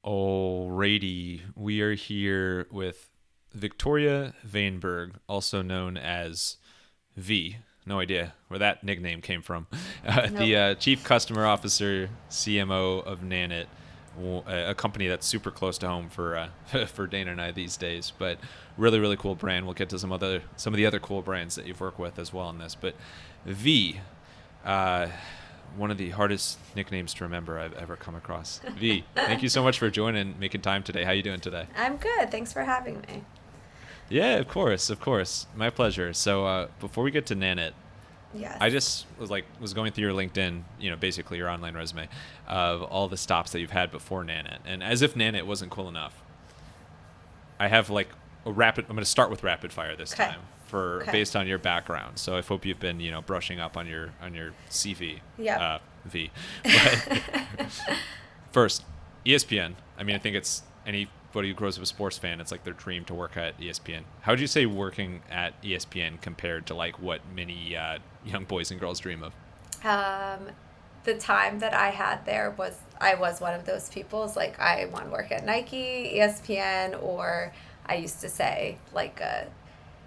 Alrighty, we are here with Victoria Vaynberg, also known as V. No idea where that nickname came from. Nope. The Chief Customer Officer, CMO of Nanit, a company that's super close to home for for Dana and I these days. But really, really cool brand. We'll get to some of the other cool brands that you've worked with as well in this. But V, uh, one of the hardest nicknames to remember I've ever come across. V, thank you so much for joining, making time today. How you doing today? I'm good. Thanks for having me. Yeah, of course, of course. My pleasure. So before we get to Nanit, Yes. I just was going through your LinkedIn, basically your online resume of all the stops that you've had before Nanit, and as if Nanit wasn't cool enough, I have like a rapid. I'm going to start with rapid fire this Okay. time for Okay. based on your background. So I hope you've been brushing up on your CV, Yep. V. But first, ESPN. I mean, I think it's anybody who grows up a sports fan, it's like their dream to work at ESPN. How would you say working at ESPN compared to like what many young boys and girls dream of? Um, the time that I had there was I was one of those people. It's like I want to work at Nike, ESPN, or I used to say like a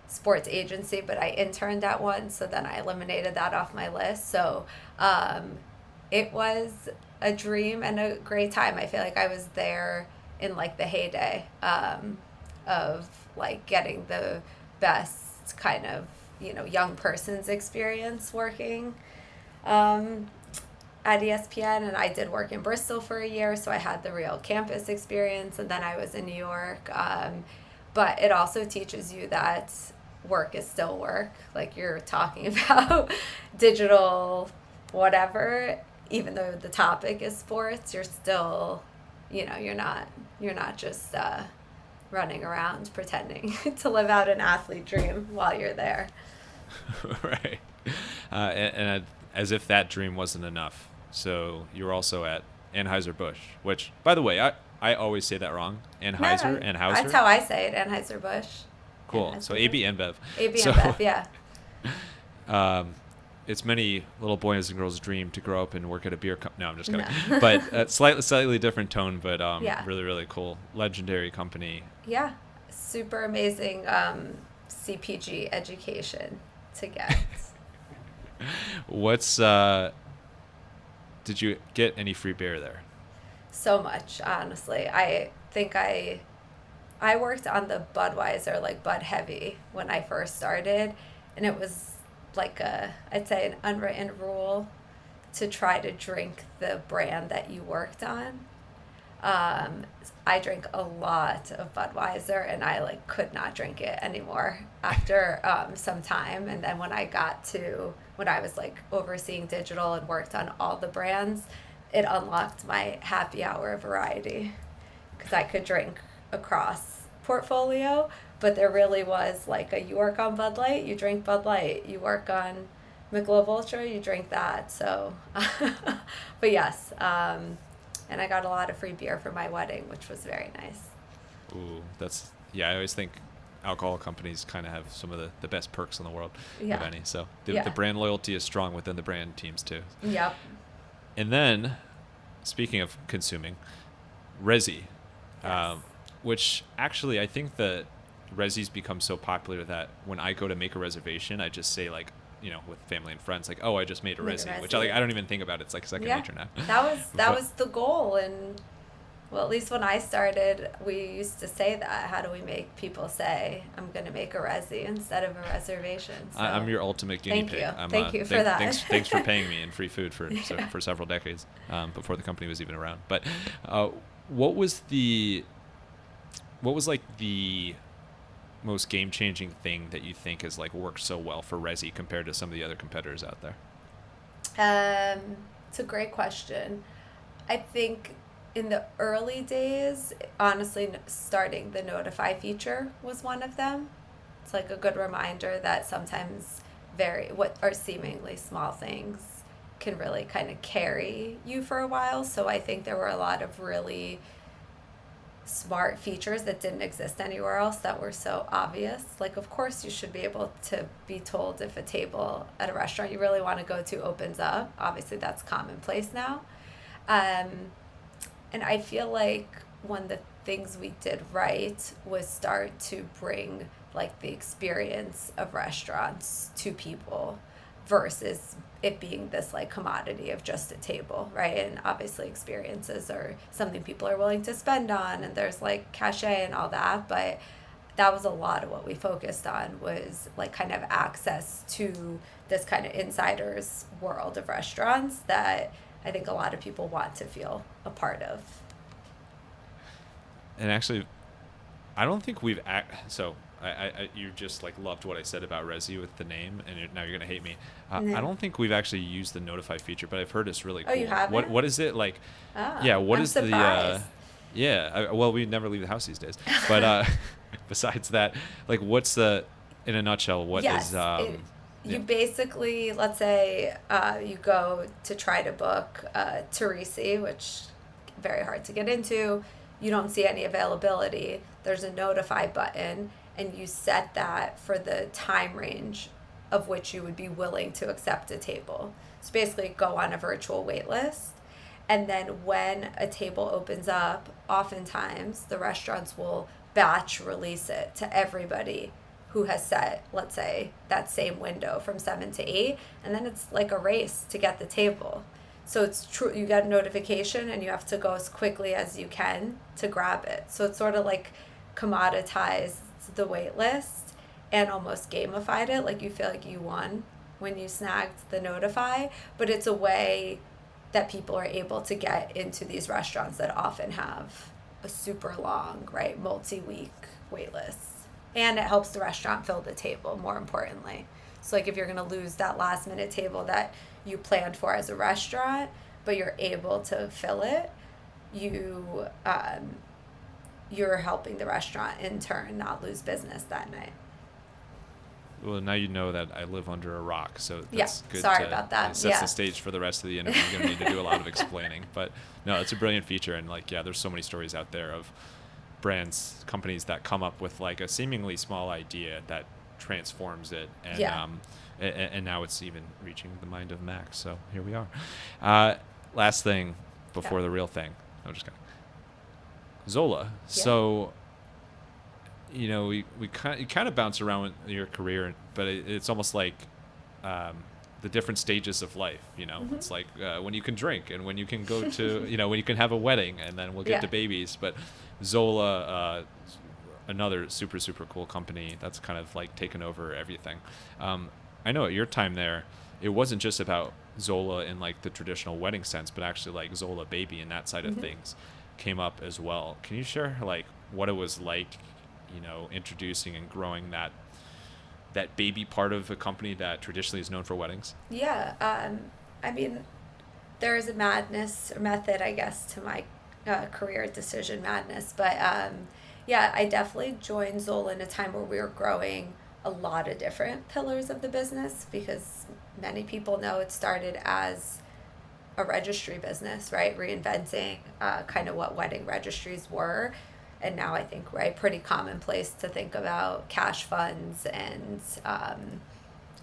sports agency, but I interned at one, so then I eliminated that off my list. So um, it was a dream and a great time. I feel like I was there in like the heyday of like getting the best kind of young person's experience working um, at ESPN, and I did work in Bristol for a year, so I had the real campus experience, and then I was in New York. But it also teaches you that work is still work. Like you're talking about digital, whatever. Even though the topic is sports, you're still, you're not just running around pretending to live out an athlete dream while you're there. Right. And as if that dream wasn't enough. So you were also at Anheuser-Busch, which, by the way, I always say that wrong. No, Anheuser, no, that's Anheuser. how I say it. Anheuser-Busch. Cool. So Anheuser-Busch. AB InBev. AB So InBev, yeah. um, it's many little boys and girls' dream to grow up and work at a beer company. No, I'm just No. kidding. But slightly different tone, but Yeah. really, really cool. Legendary company. Yeah. Super amazing CPG education to get. What's did you get any free beer there? So much, honestly. I think I worked on the Budweiser, like Bud Heavy, when I first started, and it was like I'd say an unwritten rule to try to drink the brand that you worked on. Um, I drank a lot of Budweiser, and I like could not drink it anymore after some time. And then when I was like overseeing digital and worked on all the brands, it unlocked my happy hour variety because I could drink across portfolio. But there really was like you work on Bud Light, you drink Bud Light. You work on Michelob Ultra, you drink that. So, but yes. And I got a lot of free beer for my wedding, which was very nice. Ooh, yeah. I always think alcohol companies kind of have some of the best perks in the world, if Yeah. any. So the Yeah. brand loyalty is strong within the brand teams too. Yep. And then, speaking of consuming, Resy, Yes. um, which actually I think that Resy's become so popular that when I go to make a reservation, I just say like, with family and friends, like, oh, I just made a Made a Resy, which Resy. I don't even think about it. It's like second Yeah. nature now. That But was the goal, and well, at least when I started, we used to say that. How do we make people say, "I'm going to make a resi" instead of a reservation? So I'm your ultimate guinea thank pig. you, I'm, thank you for that. thanks for paying me in free food Yeah. for several decades before the company was even around. But uh, what was the what was like the most game changing thing that you think has like worked so well for Resy compared to some of the other competitors out there? It's a great question. I think in the early days, honestly, starting the notify feature was one of them. It's like a good reminder that sometimes what are seemingly small things can really kind of carry you for a while. So I think there were a lot of really smart features that didn't exist anywhere else that were so obvious. Like, of course, you should be able to be told if a table at a restaurant you really want to go to opens up. Obviously, that's commonplace now. Um, and I feel like one of the things we did right was start to bring like the experience of restaurants to people versus it being this like commodity of just a table, right? And obviously experiences are something people are willing to spend on, and there's like cachet and all that, but that was a lot of what we focused on, was like kind of access to this kind of insider's world of restaurants that I think a lot of people want to feel a part of. And actually, I don't think we've so I you just like loved what I said about Resy with the name, and now you're gonna hate me. No. I don't think we've actually used the notify feature, but I've heard it's really cool. Oh, you haven't? What is it like? Oh, Yeah, what I'm is surprised. well, we never leave the house these days. But besides that, like, what's the, in a nutshell, what Yes, is you basically, let's say you go to try to book to Resy, which very hard to get into. You don't see any availability. There's a notify button, and you set that for the time range of which you would be willing to accept a table. So basically go on a virtual wait list. And then when a table opens up, oftentimes the restaurants will batch release it to everybody who has set, let's say, that same window from 7 to 8. And then it's like a race to get the table. So it's true, you get a notification and you have to go as quickly as you can to grab it. So it's sort of like commoditized the wait list and almost gamified it. Like you feel like you won when you snagged the notify, but it's a way that people are able to get into these restaurants that often have a super long, right, multi-week wait list. And it helps the restaurant fill the table, more importantly. So like if you're going to lose that last minute table that you planned for as a restaurant, but you're able to fill it, you're helping the restaurant in turn not lose business that night. Well, now you know that I live under a rock, so that's good. Sorry about that. It sets the stage for the rest of the interview. You're going to need to do a lot of explaining. But no, it's a brilliant feature. And like, yeah, there's so many stories out there of brands, companies that come up with like a seemingly small idea that transforms it. And, and now it's even reaching the mind of Max. So here we are. Last thing before the real thing. I'm just kidding. Zola. Yeah. So, you know, you kind of bounce around with your career, but it's almost like the different stages of life. You know, it's like when you can drink and when you can go to, you know, when you can have a wedding, and then we'll get to babies. But Zola, another super cool company that's kind of like taken over everything. I know at your time there, it wasn't just about Zola in like the traditional wedding sense, but actually like Zola Baby and that side of things came up as well. Can you share like what it was like, you know, introducing and growing that baby part of a company that traditionally is known for weddings? Yeah, I mean, there is a method, I guess, to my career decision madness. But yeah, I definitely joined Zola in a time where we were growing a lot of different pillars of the business, because many people know it started as a registry business, right? Reinventing kind of what wedding registries were. And now I think, right, pretty commonplace to think about cash funds and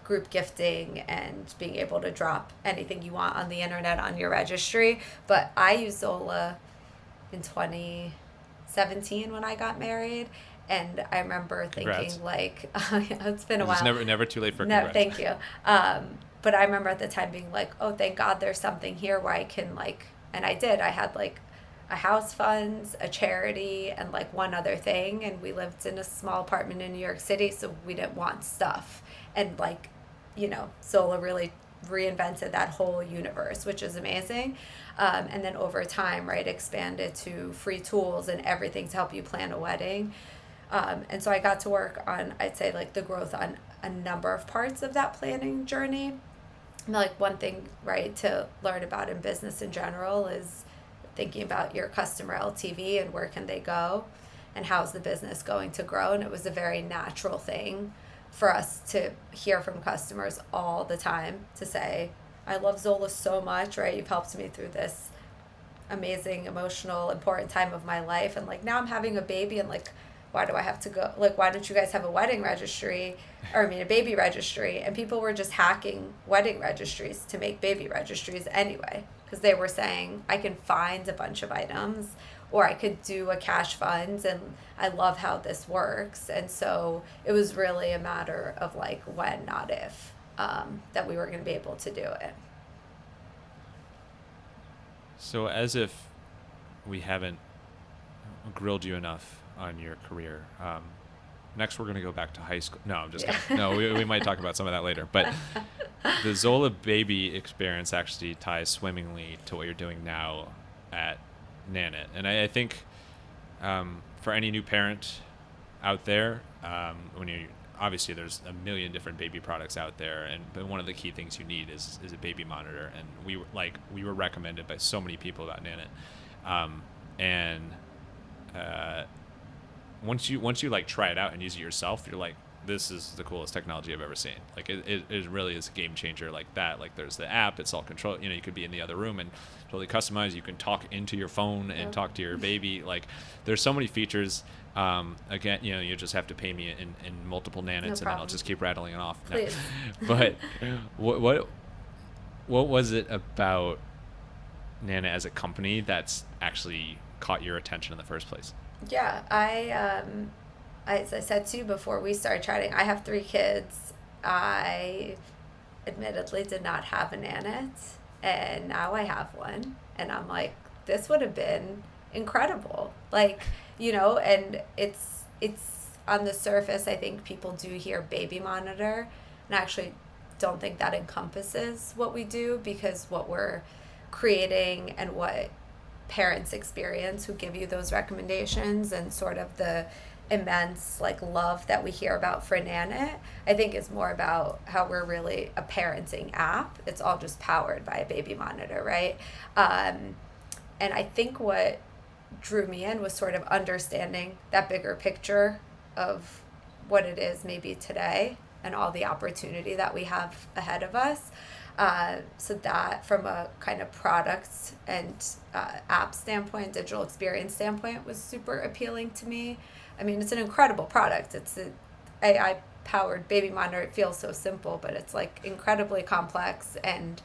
group gifting and being able to drop anything you want on the internet on your registry. But I used Zola in 2017 when I got married. And I remember thinking, like, it's been a while. It's never too late for congrats. No, thank you. But I remember at the time being like, oh, thank God there's something here where I can, like, and I did. I had, like, a house fund, a charity, and, like, one other thing. And we lived in a small apartment in New York City, so we didn't want stuff. And, like, you know, Zola really reinvented that whole universe, which is amazing. And then over time, right, expanded to free tools and everything to help you plan a wedding. And so I got to work on, I'd say, like, the growth on a number of parts of that planning journey. And, like, one thing, right, to learn about in business in general is thinking about your customer LTV and where can they go and how's the business going to grow. And it was a very natural thing for us to hear from customers all the time to say, I love Zola so much, right? You've helped me through this amazing, emotional, important time of my life. And, like, now I'm having a baby and, like, why do I have to go? Like, why don't you guys have a wedding registry? Or, I mean, a baby registry. And people were just hacking wedding registries to make baby registries anyway. Because they were saying, I can find a bunch of items or I could do a cash fund, and I love how this works. And so it was really a matter of like when, not if, that we were going to be able to do it. So as if we haven't grilled you enough on your career, next we're going to go back to high school. No, I'm just kidding. No, we might talk about some of that later. But the Zola baby experience actually ties swimmingly to what you're doing now at Nanit. And I think for any new parent out there, when you obviously there's a million different baby products out there, but one of the key things you need is a baby monitor. And we were recommended by so many people about Nanit, once you like try it out and use it yourself, you're like, this is the coolest technology I've ever seen. Like it really is a game changer like that. Like there's the app, it's all control. You know, you could be in the other room and totally customize. You can talk into your phone and talk to your baby. Like there's so many features. Again, you know, you just have to pay me in multiple nanits, and then I'll just keep rattling it off. No. But what was it about Nanit as a company that's actually caught your attention in the first place? Yeah, as I said to you before we started chatting, I have 3 kids. I admittedly did not have a Nanit, and now I have one. And I'm like, this would have been incredible. Like, you know, and it's on the surface, I think people do hear baby monitor, and I actually don't think that encompasses what we do, because what we're creating and what parents experience who give you those recommendations, and sort of the immense like love that we hear about for Nanit, I think is more about how we're really a parenting app. It's all just powered by a baby monitor, right? And I think what drew me in was sort of understanding that bigger picture of what it is maybe today and all the opportunity that we have ahead of us. So that from a kind of product and app standpoint, digital experience standpoint, was super appealing to me. I mean, it's an incredible product. It's an AI-powered baby monitor. It feels so simple, but it's like incredibly complex. And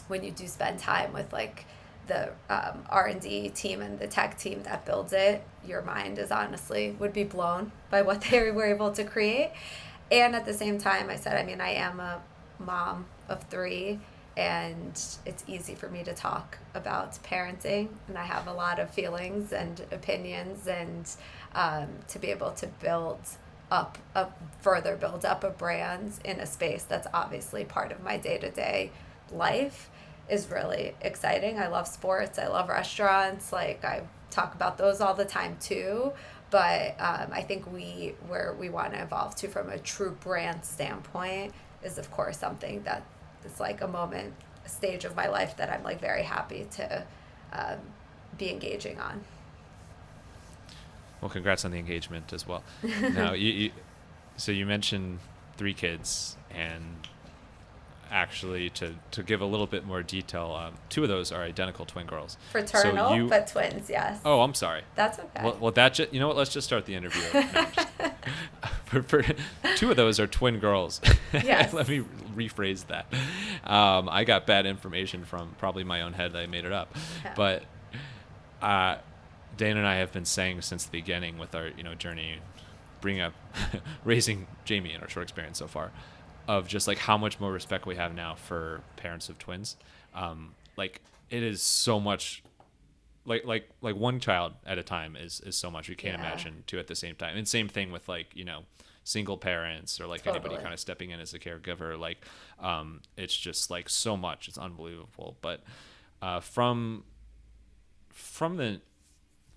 when you do spend time with like the R&D team and the tech team that builds it, your mind is honestly would be blown by what they were able to create. And at the same time, I said, I mean, I am a mom of 3, and it's easy for me to talk about parenting, and I have a lot of feelings and opinions, and to be able to further build up a brand in a space that's obviously part of my day-to-day life is really exciting. I love sports, I love restaurants, like I talk about those all the time too. But I think where we want to evolve to from a true brand standpoint is, of course, something that is like a stage of my life that I'm like very happy to be engaging on. Well, congrats on the engagement as well. Now, so you mentioned 3 kids, and actually to give a little bit more detail, 2 of those are identical twin girls. Fraternal, but twins, yes. Oh, I'm sorry. That's okay. Well, you know what? Let's just start the interview. No, for 2 of those are twin girls. Yes. Let me rephrase that. I got bad information from probably my own head. I made it up. Yeah. But Dana and I have been saying since the beginning with our journey, bringing up raising Jamie in our short experience so far, of just like how much more respect we have now for parents of twins. Like it is so much. Like one child at a time is so much. You can't imagine 2 at the same time. And same thing with like single parents, or like anybody kind of stepping in as a caregiver. Like it's just like so much. It's unbelievable. But from the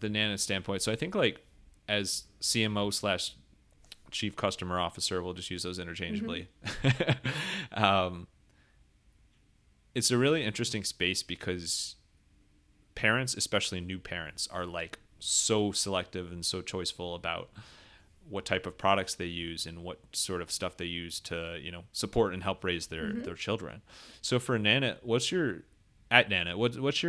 Nanit standpoint, so I think like as CMO / Chief Customer Officer, we'll just use those interchangeably. Mm-hmm. It's a really interesting space because parents, especially new parents, are like so selective and so choiceful about what type of products they use and what sort of stuff they use to support and help raise their children. So for Nanit, what's your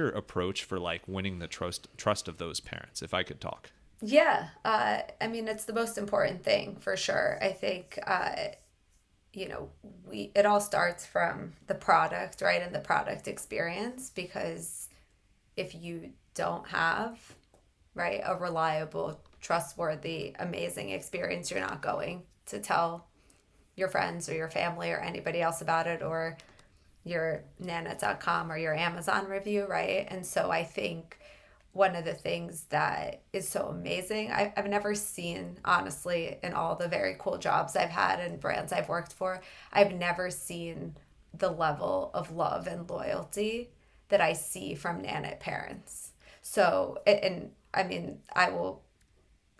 approach for like winning the trust of those parents, if I could talk? Yeah, I mean, it's the most important thing for sure. I think it all starts from the product, right, and the product experience, because if you don't have, right, a reliable, trustworthy, amazing experience, you're not going to tell your friends or your family or anybody else about it, or your nanit.com or your Amazon review, right? And so I think one of the things that is so amazing, I've never seen, honestly, in all the very cool jobs I've had and brands I've worked for, I've never seen the level of love and loyalty that I see from Nanit parents. So, and I mean, I will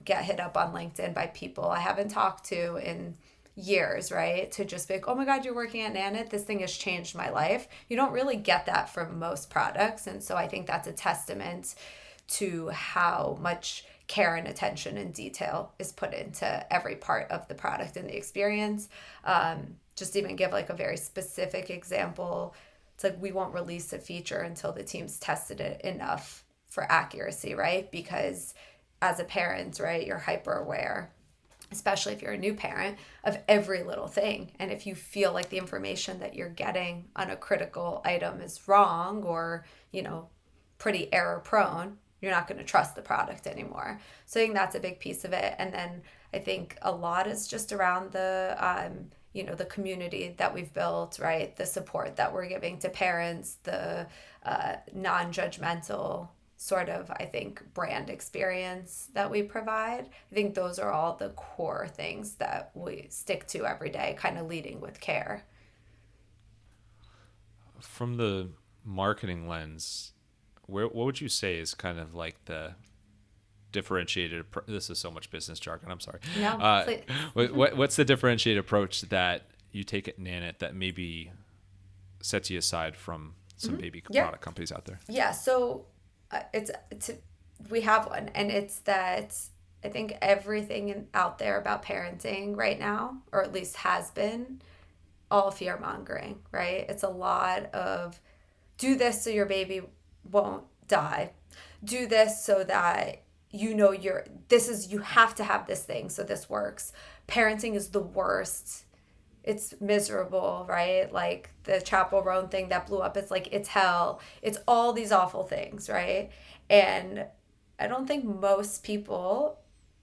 get hit up on LinkedIn by people I haven't talked to in years, right? To just be like, oh my God, you're working at Nanit. This thing has changed my life. You don't really get that from most products. And so I think that's a testament to how much care and attention and detail is put into every part of the product and the experience. Just even give like a very specific example. It's like we won't release a feature until the team's tested it enough for accuracy, right? Because as a parent, right, you're hyper aware, especially if you're a new parent, of every little thing. And if you feel like the information that you're getting on a critical item is wrong or, you know, pretty error prone, you're not going to trust the product anymore. So I think that's a big piece of it. And then I think a lot is just around the, you know, the community that we've built, right? The support that we're giving to parents, the non-judgmental sort of, I think, brand experience that we provide. I think those are all the core things that we stick to every day, kind of leading with care. From the marketing lens, what would you say is kind of like the differentiated this is so much business jargon, I'm sorry. No, please. What's the differentiated approach that you take at Nanit that maybe sets you aside from some baby product companies out there? Yeah, so it's we have one, and it's that I think everything out there about parenting right now, or at least has been, all fear mongering, right? It's a lot of do this so your baby won't die, do this so that you know you have to have this thing so this works. Parenting is the worst. It's miserable, right? Like the Chapel Roan thing that blew up, it's like, it's hell. It's all these awful things, right? And I don't think most people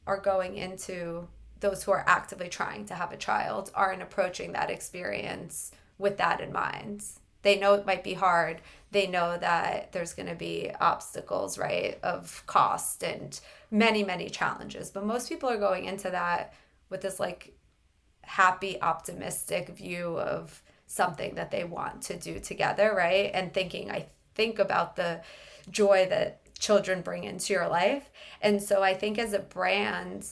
are going into, those who are actively trying to have a child aren't approaching that experience with that in mind. They know it might be hard. They know that there's going to be obstacles, right, of cost and many, many challenges. But most people are going into that with this like happy, optimistic view of something that they want to do together, right? And I think about the joy that children bring into your life. And so I think as a brand,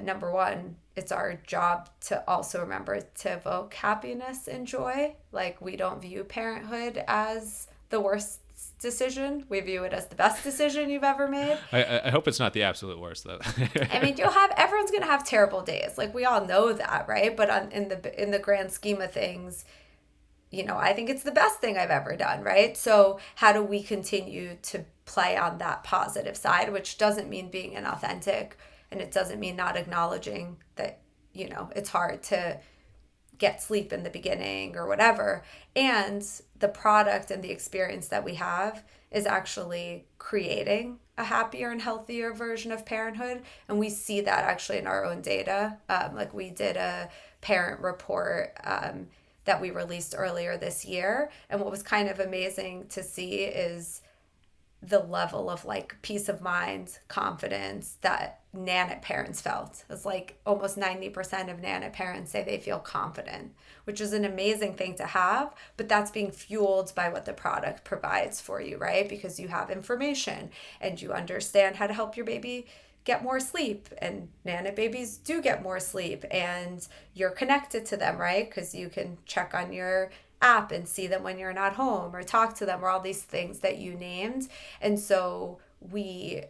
number one, it's our job to also remember to evoke happiness and joy. Like, we don't view parenthood as the worst decision. We view it as the best decision you've ever made. I hope it's not the absolute worst, though. I mean, everyone's gonna have terrible days. Like, we all know that, right? But in the grand scheme of things, you know, I think it's the best thing I've ever done, right? So how do we continue to play on that positive side, which doesn't mean being inauthentic, and it doesn't mean not acknowledging that, you know, it's hard to get sleep in the beginning or whatever. And the product and the experience that we have is actually creating a happier and healthier version of parenthood. And we see that actually in our own data. Like, we did a parent report that we released earlier this year. And what was kind of amazing to see is the level of like peace of mind, confidence that Nanit parents felt. It's like almost 90% of Nanit parents say they feel confident, which is an amazing thing to have, but that's being fueled by what the product provides for you, right? Because you have information and you understand how to help your baby get more sleep, and Nanit babies do get more sleep, and you're connected to them, right? Because you can check on your app and see them when you're not home, or talk to them, or all these things that you named. And so we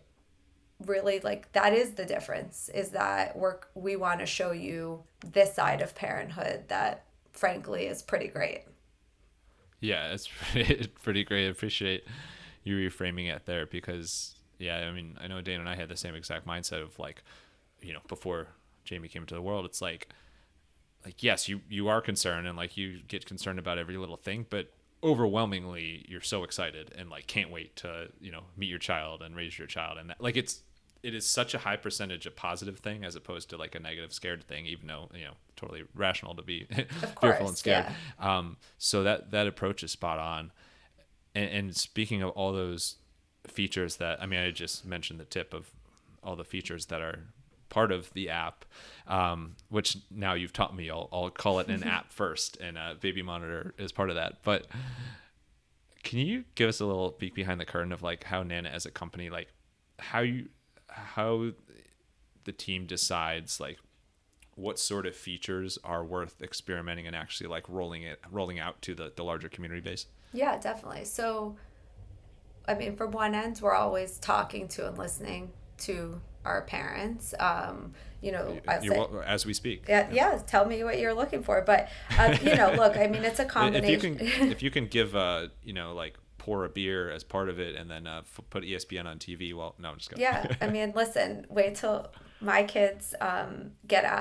really, like, that is the difference, is that we want to show you this side of parenthood that frankly is pretty great. Yeah, it's pretty great. I appreciate you reframing it there, because yeah, I mean, I know Dana and I had the same exact mindset of like, you know, before Jamie came into the world, it's like yes, you are concerned, and like you get concerned about every little thing, but overwhelmingly you're so excited and like can't wait to meet your child and raise your child, and that, like it is such a high percentage a positive thing as opposed to like a negative scared thing, even though totally rational to be Of course, fearful and scared. yeah. So that approach is spot on. And speaking of all those features that, I mean, I just mentioned the tip of all the features that are part of the app, which now you've taught me, I'll call it an app first, and Baby Monitor is part of that. But can you give us a little peek behind the curtain of like how Nanit as a company, like how the team decides like what sort of features are worth experimenting and actually like rolling out to the larger community base? Yeah, definitely. So, I mean, from one end, we're always talking to and listening to our parents. As we speak. Yeah, tell me what you're looking for. But, look, I mean, it's a combination. If you can give, like pour a beer as part of it and then put ESPN on TV. Well, no, I'm just kidding. Yeah, I mean, listen, wait till my kids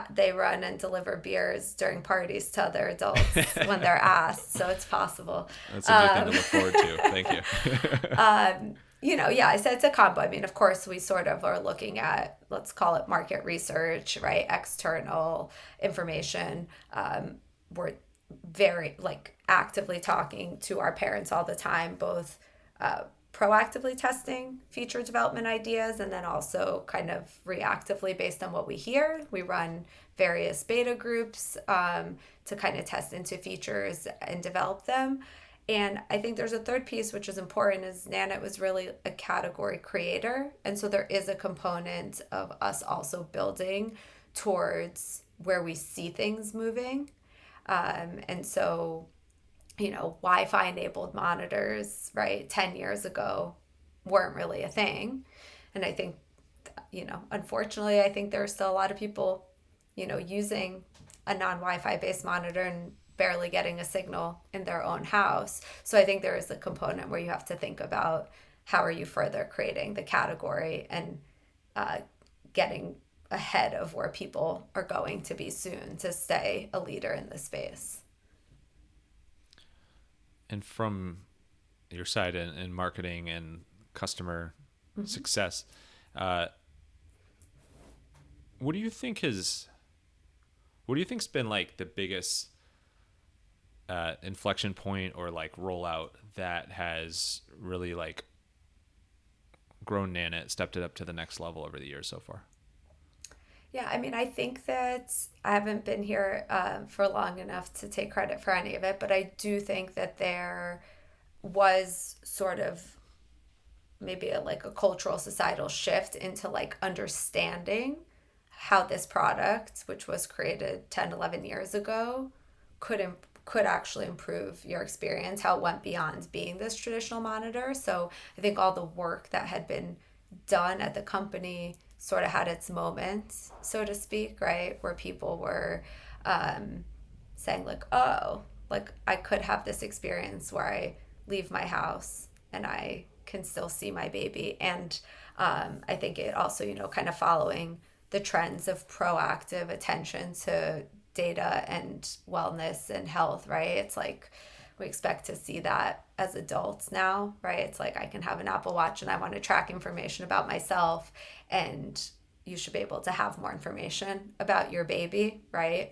they run and deliver beers during parties to other adults when they're asked, so it's possible. That's a good thing to look forward to. Thank you. Yeah, I said it's a combo. I mean, of course, we sort of are looking at, let's call it market research, right? External information. We're very actively talking to our parents all the time, both proactively testing feature development ideas and then also kind of reactively based on what we hear. We run various beta groups to kind of test into features and develop them. And I think there's a third piece which is important, is Nanit was really a category creator. And so there is a component of us also building towards where we see things moving. And so, Wi-Fi enabled monitors, right, 10 years ago weren't really a thing. And I think, unfortunately, I think there are still a lot of people, using a non-Wi-Fi based monitor and barely getting a signal in their own house. So I think there is a component where you have to think about how are you further creating the category and getting ahead of where people are going to be soon to stay a leader in the space. And from your side in marketing and customer success, what do you think's been like the biggest inflection point or like rollout that has really like grown Nanit, stepped it up to the next level over the years so far? Yeah, I mean, I think that I haven't been here for long enough to take credit for any of it, but I do think that there was sort of maybe a cultural societal shift into understanding how this product, which was created 10, 11 years ago, could actually improve your experience, how it went beyond being this traditional monitor. So I think all the work that had been done at the company sort of had its moment, so to speak, right? Where people were saying I could have this experience where I leave my house and I can still see my baby. And I think it also, kind of following the trends of proactive attention to data and wellness and health, right? It's like we expect to see that as adults now, right? It's like I can have an Apple Watch and I want to track information about myself, and you should be able to have more information about your baby, right?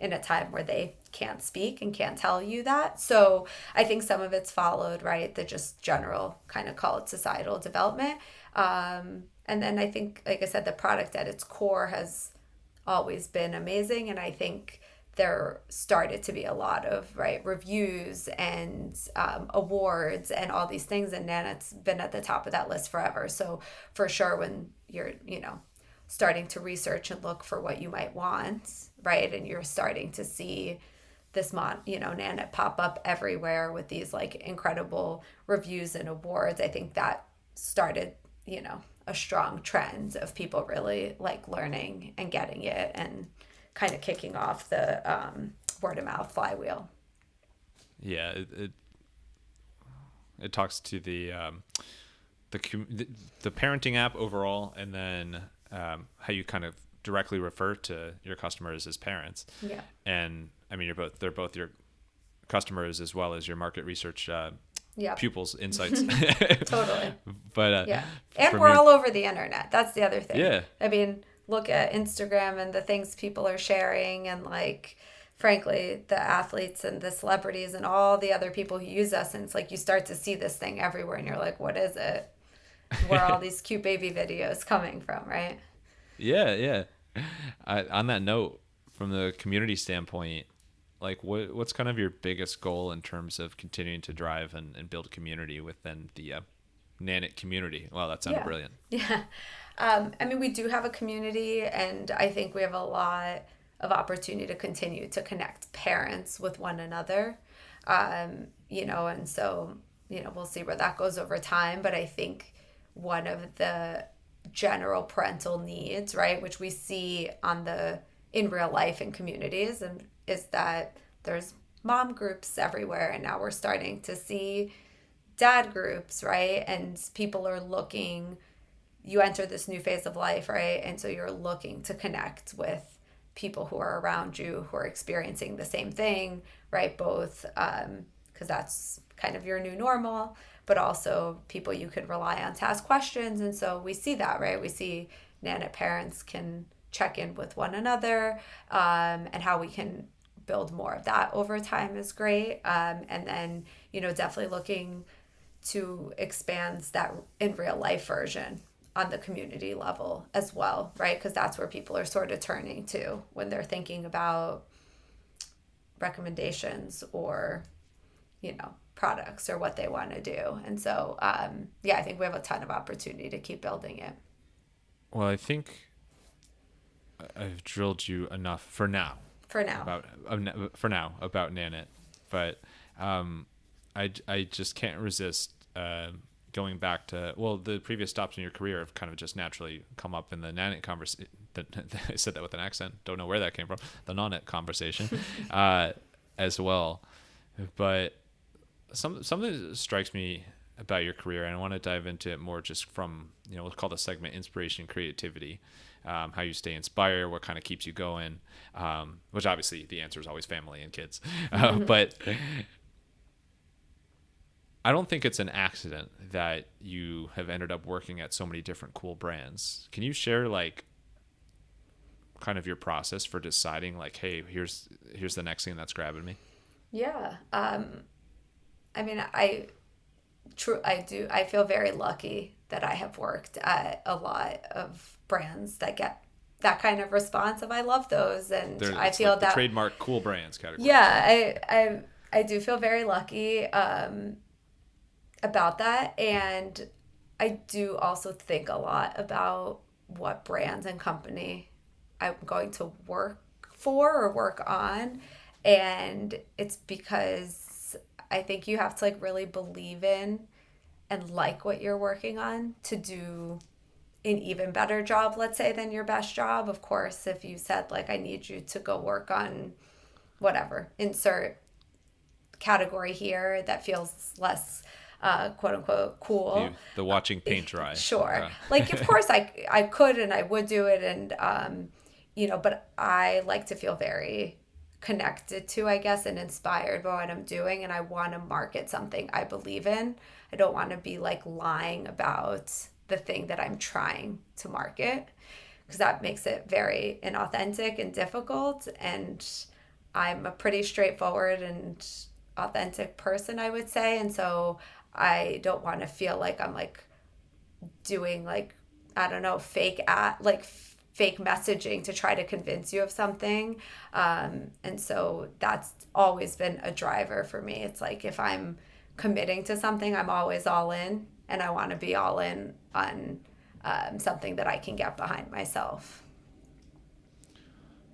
In a time where they can't speak and can't tell you that. So I think some of it's followed, right? The just general kind of call it societal development. And then I think, like I said, the product at its core has always been amazing. And I think there started to be a lot of reviews and awards and all these things, and Nanit's been at the top of that list forever. So for sure, when you're starting to research and look for what you might want, right, and you're starting to see this Nanit pop up everywhere with these incredible reviews and awards, I think that started a strong trend of people really learning and getting it and kind of kicking off the word of mouth flywheel. Yeah, it talks to the parenting app overall, and then how you kind of directly refer to your customers as parents. Yeah. And I mean, they're both your customers as well as your market research Yep. pupils' insights. Totally. But Yeah. And we're all over the internet. That's the other thing. Yeah. I mean, look at Instagram and the things people are sharing, and like, frankly, the athletes and the celebrities and all the other people who use us. And it's like you start to see this thing everywhere, and you're like, what is it? Where are all these cute baby videos coming from, right? Yeah. On that note, from the community standpoint, like what's kind of your biggest goal in terms of continuing to drive and build community within the Nanit community? Wow, that sounded brilliant. Yeah. I mean, we do have a community, and I think we have a lot of opportunity to continue to connect parents with one another. And so, we'll see where that goes over time. But I think one of the general parental needs, right, which we see in real life in communities, and is that there's mom groups everywhere, and now we're starting to see dad groups, right? And people are looking, you enter this new phase of life, right? And so you're looking to connect with people who are around you who are experiencing the same thing, right? Both because that's kind of your new normal, but also people you could rely on to ask questions. And so we see that, right? We see Nanit parents can check in with one another, and how we can build more of that over time is great. And then, definitely looking to expand that in real life version on the community level as well, right? Because that's where people are sort of turning to when they're thinking about recommendations or, products or what they want to do. And so, I think we have a ton of opportunity to keep building it. Well, I think I've drilled you enough for now. About Nanit, but I just can't resist going back to the previous stops in your career have kind of just naturally come up in the Nanit conversation. I said that with an accent. Don't know where that came from. The Nanit conversation, as well. But something that strikes me about your career, and I want to dive into it more just from we'll call the segment inspiration, creativity. How you stay inspired, what kind of keeps you going, which obviously the answer is always family and kids. But I don't think it's an accident that you have ended up working at so many different cool brands. Can you share like kind of your process for deciding like, hey, here's the next thing that's grabbing me? Yeah. I mean, I feel very lucky that I have worked at a lot of brands that get that kind of response of I love those, and I feel like that the trademark cool brands category. Yeah, I do feel very lucky about that, and I do also think a lot about what brands and company I'm going to work for or work on, and it's because I think you have to like really believe in and like what you're working on to do an even better job, let's say, than your best job. Of course, if you said like I need you to go work on whatever, insert category here that feels less quote unquote cool. The watching paint dry. Sure. Like of course I could and I would do it, and but I like to feel very connected to, I guess, and inspired by what I'm doing, and I want to market something I believe in. I don't want to be like lying about the thing that I'm trying to market, because that makes it very inauthentic and difficult, and I'm a pretty straightforward and authentic person, I would say, and so I don't want to feel like I'm like doing like, I don't know, fake messaging to try to convince you of something. And so that's always been a driver for me. It's like if I'm committing to something, I'm always all in, and I want to be all in on something that I can get behind myself.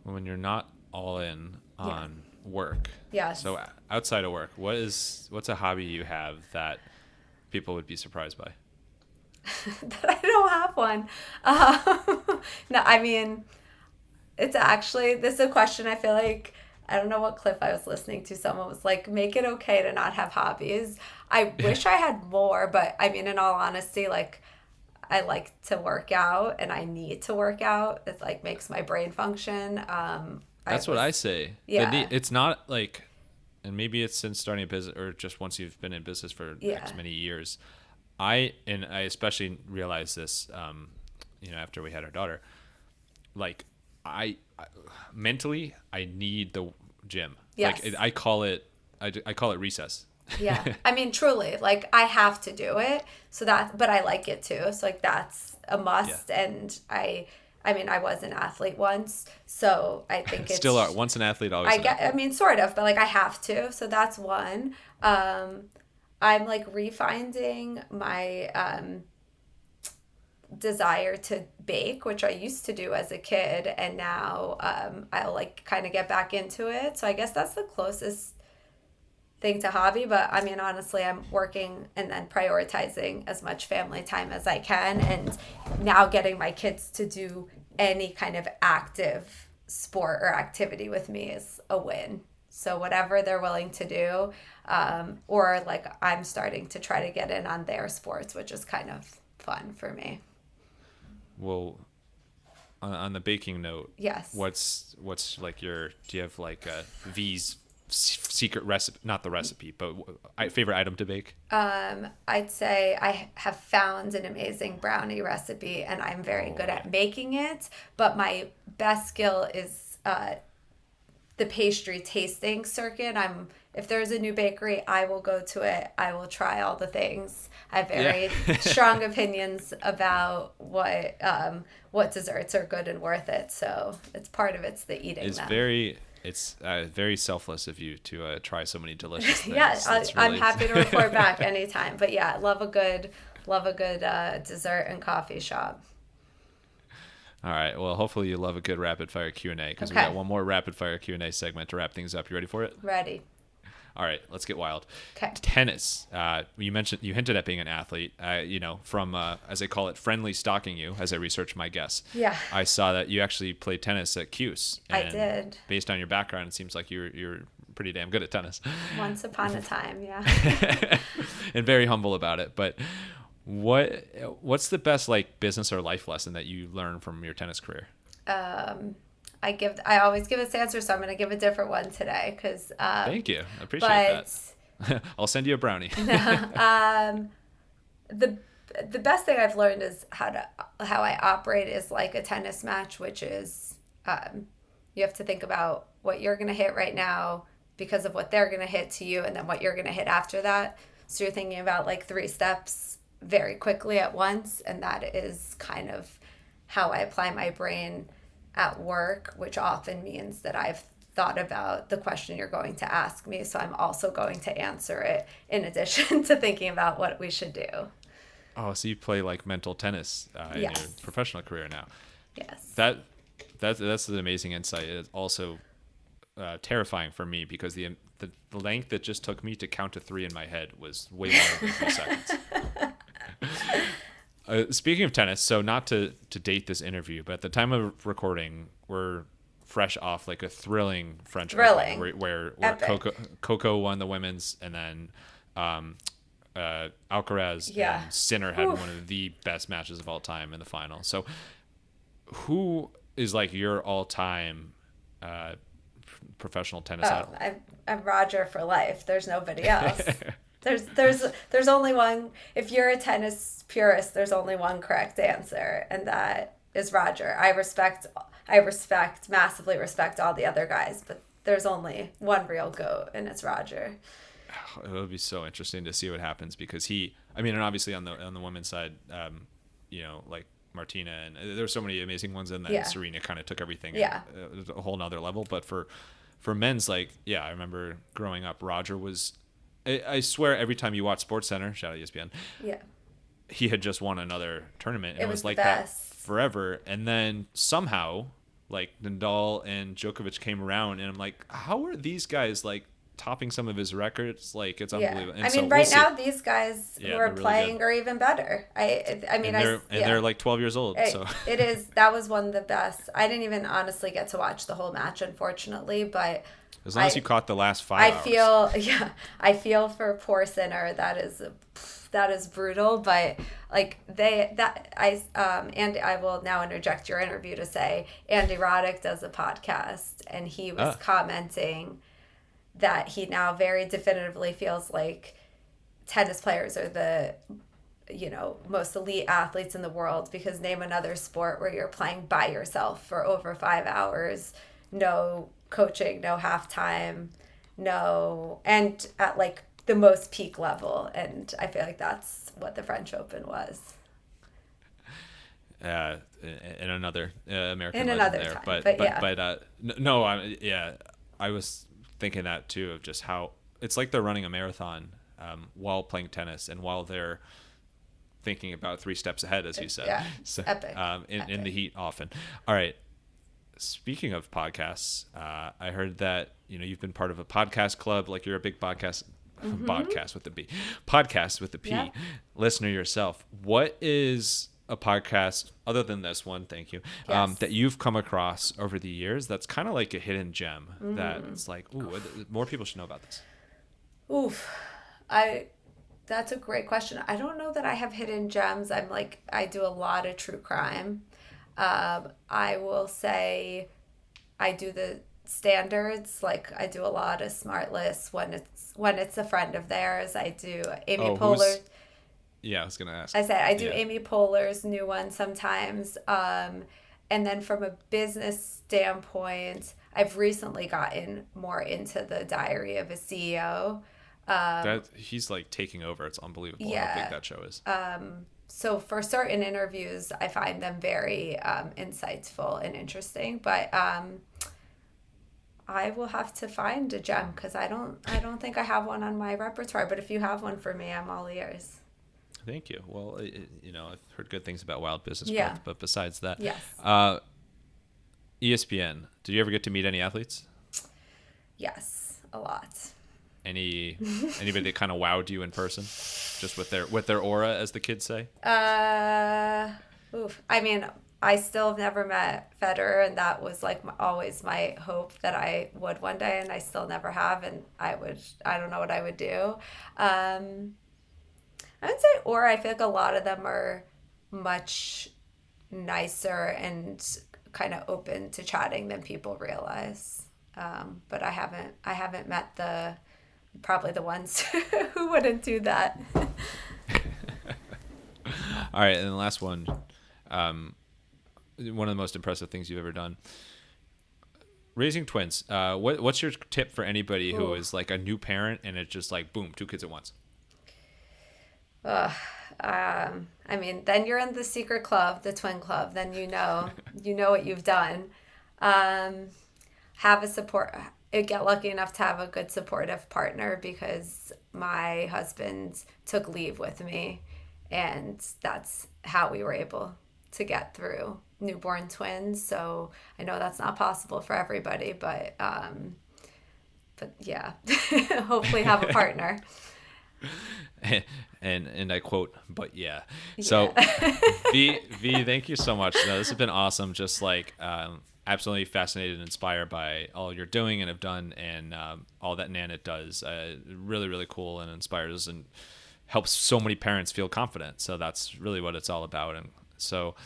When you're not all in on work. Yes. So outside of work, what's a hobby you have that people would be surprised by? That I don't have one. No, I mean, it's actually, this is a question I feel like, I don't know what clip I was listening to. Someone was like, make it okay to not have hobbies. I wish I had more, but I mean, in all honesty, like, I like to work out and I need to work out. It like makes my brain function. That's what I say. Yeah. It's not like, and maybe it's since starting a business or just once you've been in business for Yeah. X many years, I especially realized this, after we had our daughter, like I mentally, I need the gym. Yes. Like I call it recess. Yeah. I mean, truly, like I have to do it. But I like it too. So like that's a must. Yeah. And I mean, I was an athlete once, so I think it's Still are. Once an athlete, always an athlete. I mean, sort of, but like I have to. So that's one. I'm like refinding my desire to bake, which I used to do as a kid, and now I'll like kind of get back into it. So I guess that's the closest thing to hobby. But I mean, honestly, I'm working and then prioritizing as much family time as I can, and now getting my kids to do any kind of active sport or activity with me is a win. So whatever they're willing to do, or like I'm starting to try to get in on their sports, which is kind of fun for me. Well, on the baking note, Yes. What's like do you have like V's secret recipe? Not the recipe, but favorite item to bake? I'd say I have found an amazing brownie recipe, and I'm very good at making it. But my best skill is the pastry tasting circuit. If there's a new bakery, I will go to it. I will try all the things. I have very strong opinions about what desserts are good and worth it. So it's the eating. It's very selfless of you to try so many delicious things. Yeah, I'm happy to report back anytime. But yeah, love a good dessert and coffee shop. All right. Well, hopefully you love a good rapid fire Q&A, because we got one more rapid fire Q&A segment to wrap things up. You ready for it? Ready. All right, let's get wild. Okay. Tennis. You hinted at being an athlete. From as I call it, friendly stalking you as I researched my guests. Yeah. I saw that you actually played tennis at Cuse. I did. Based on your background, it seems like you're pretty damn good at tennis. Once upon a time, yeah. And very humble about it. But what's the best like business or life lesson that you learned from your tennis career? I always give this answer, so I'm going to give a different one today because. Thank you. I appreciate that. I'll send you a brownie. The best thing I've learned is how I operate is like a tennis match, which is you have to think about what you're going to hit right now because of what they're going to hit to you, and then what you're going to hit after that. So you're thinking about like 3 steps very quickly at once, and that is kind of how I apply my brain at work, which often means that I've thought about the question you're going to ask me, so I'm also going to answer it in addition to thinking about what we should do. Oh, so you play like mental tennis in your professional career now. Yes. That's an amazing insight. It's also terrifying for me because the length it just took me to count to 3 in my head was way longer than 3 seconds. Speaking of tennis, so not to date this interview, but at the time of recording, we're fresh off like a thrilling French Open where Coco won the women's, and then Alcaraz and Sinner had one of the best matches of all time in the final. So who is like your all-time professional tennis idol? I'm Roger for life. There's nobody else. There's only one. If you're a tennis purist, there's only one correct answer, and that is Roger. I massively respect all the other guys, but there's only one real GOAT, and it's Roger. It would be so interesting to see what happens because and obviously on the women's side, like Martina, and there's so many amazing ones, and then Serena kind of took everything at a whole nother level. But for men's, I remember growing up, Roger was. I swear every time you watch SportsCenter, shout out ESPN, he had just won another tournament. And it was like that forever. And then somehow, like Nadal and Djokovic came around, and I'm like, how are these guys like topping some of his records? Like it's unbelievable. And I mean, now these guys who are playing are even better. They're like 12 years old. So it is. That was one of the best. I didn't even honestly get to watch the whole match, unfortunately, but. As long as you caught the last 5 hours. I feel for poor Sinner. That is brutal. But and I will now interject your interview to say Andy Roddick does a podcast, and he was commenting that he now very definitively feels like tennis players are the, most elite athletes in the world, because name another sport where you're playing by yourself for over 5 hours, no coaching, no halftime, no, and at like the most peak level. And I feel like that's what the French Open was. In another American In legend another there, time, but no, I was thinking that too, of just how it's like they're running a marathon while playing tennis and while they're thinking about 3 steps ahead, as you said. Yeah, so, epic. In the heat often. All right. Speaking of podcasts, I heard that you've been part of a podcast club, like you're a big podcast with the B, podcast with the P, Yeah. listener yourself. What is a podcast other than this one? Thank you. Yes. That you've come across over the years that's kind of like a hidden gem that it's like, ooh, more people should know about this. Oof, that's a great question. I don't know that I have hidden gems. I do a lot of true crime. I will say I do the standards. Like, I do a lot of smart lists when it's a friend of theirs. I do Amy Poehler. Yeah, I was gonna ask. I said I do Amy Poehler's new one sometimes. And then from a business standpoint, I've recently gotten more into the Diary of a CEO. That he's like taking over. It's unbelievable how big that show is. So for certain interviews, I find them very insightful and interesting. But I will have to find a gem, because I don't think I have one on my repertoire. But if you have one for me, I'm all ears. Thank you. Well, I've heard good things about Wild Business Growth, but besides that, yes. ESPN. Did you ever get to meet any athletes? Yes, a lot. Anybody that kind of wowed you in person, just with their aura, as the kids say? Oof. I mean, I still have never met Federer, and that was like always my hope that I would one day, and I still never have, and I don't know what I would do. I would say aura. I feel like a lot of them are much nicer and kind of open to chatting than people realize. But I haven't met probably the ones who wouldn't do that. All right, and the last one, one of the most impressive things you've ever done, raising twins. What's your tip for anybody who is like a new parent and it's just like, boom, 2 kids at once? I mean, then you're in the secret club, the twin club. Then you know what you've done. Have a support. Get lucky enough to have a good supportive partner, because my husband took leave with me, and that's how we were able to get through newborn twins. So I know that's not possible for everybody, but yeah, hopefully have a partner. And I quote, but yeah. So V, thank you so much. No, this has been awesome. Just like absolutely fascinated and inspired by all you're doing and have done, and all that Nanit does. Really, really cool, and inspires and helps so many parents feel confident. So that's really what it's all about. And so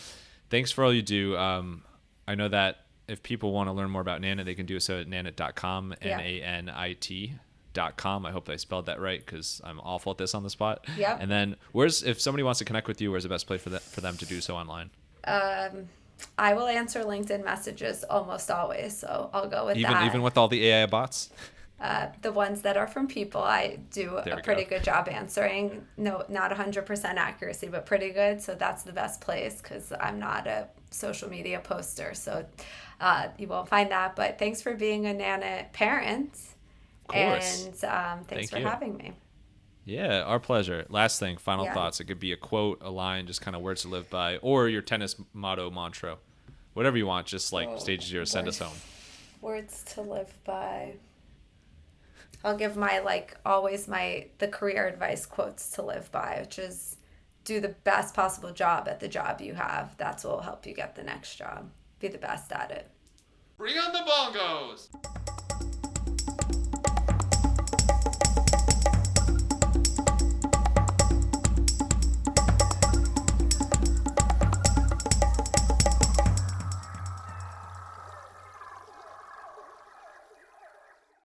thanks for all you do. I know that if people want to learn more about Nanit, they can do so at nanit.com, nanit.com. I hope I spelled that right, because I'm awful at this on the spot. Yeah. And then if somebody wants to connect with you, where's the best place for them to do so online? I will answer LinkedIn messages almost always, so I'll go with that. Even with all the AI bots? The ones that are from people, I do a pretty good job answering. No, not 100% accuracy, but pretty good. So that's the best place, because I'm not a social media poster. So you won't find that. But thanks for being a Nanit parent. Of course. And thanks for having me. Yeah, our pleasure. Last thing, final thoughts. It could be a quote, a line, just kind of words to live by, or your tennis motto, mantra. Whatever you want, just like stage is yours, send us home. Words to live by. I'll give the career advice quotes to live by, which is do the best possible job at the job you have. That's what will help you get the next job. Be the best at it. Bring on the bongos!